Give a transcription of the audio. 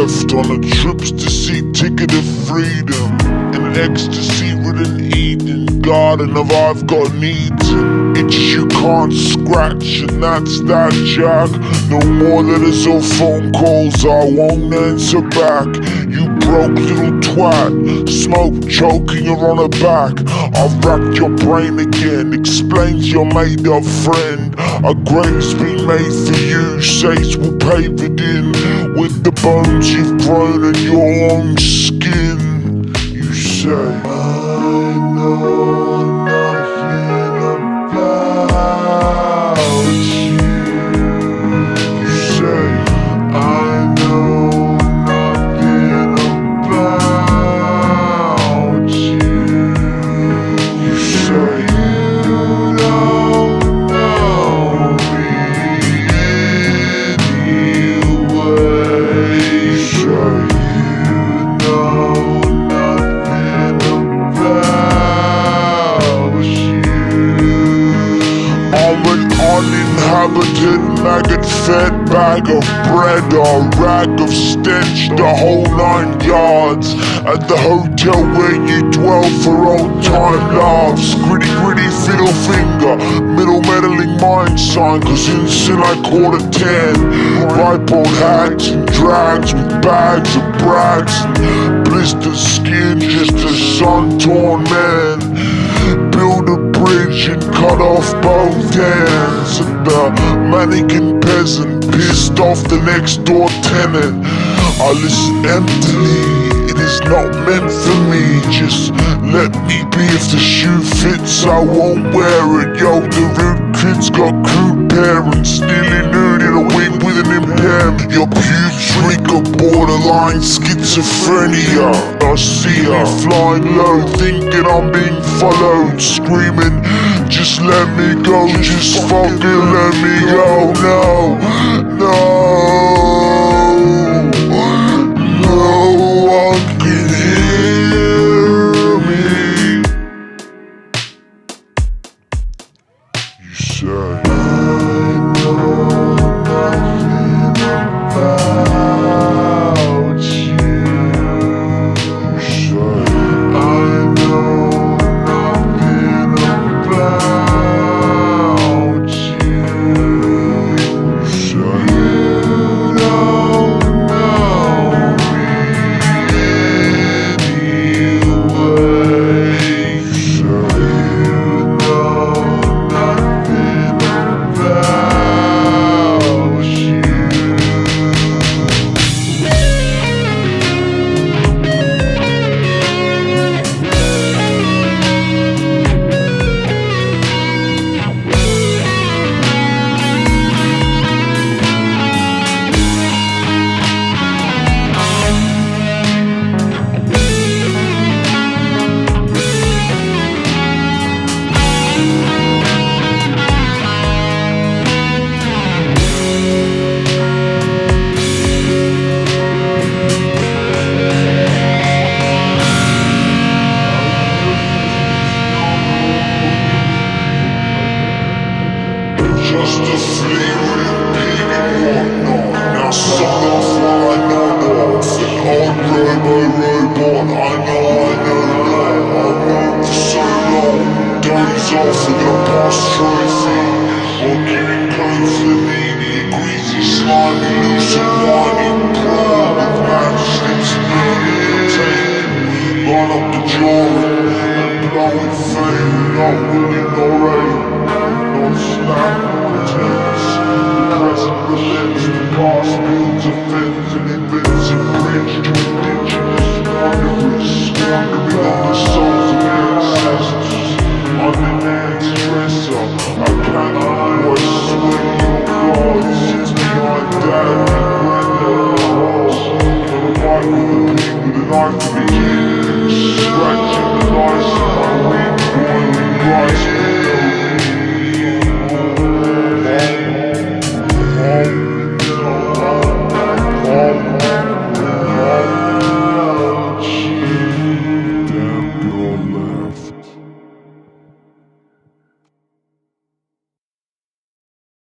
left on a trips-to-see ticket of freedom. In an ecstasy-ridden Eden garden of I've got needs and itches you can't scratch, and that's that, Jack. No more letters or phone calls, I won't answer back. You broke little twat, smoke choking her on her back. I've racked your brain again, explains your made-up friend. A grave's been made for you, says we'll pave it in with the bones you've grown in your own skin. You say, I know nothing about you. You say, I know nothing about you. You say, you don't know me anyway. You say, you know nothing about you. I'm an uninhabited, maggot-fed bag of bread, a rag of stench, the whole 9 yards. At the hotel where you dwell for old time laughs. Gritty fiddle finger, middle meddling mind sign, cause in sin I caught a 10. Ripe old hags and drags with bags of brags and blistered skin, just a sun-torn man. Build a bridge and cut off both hands. And the mannequin peasant pissed off the next door tenant. I listen emptily, it is not meant for me. Just let me be, if the shoe fits I won't wear it. Yo, the rude kid's got crude parents, nearly nude in a wig with an impairment. Your pubes reek of borderline schizophrenia. I see her flying low, thinking I'm being followed, screaming, just let me go, just fucking let me go. No, no.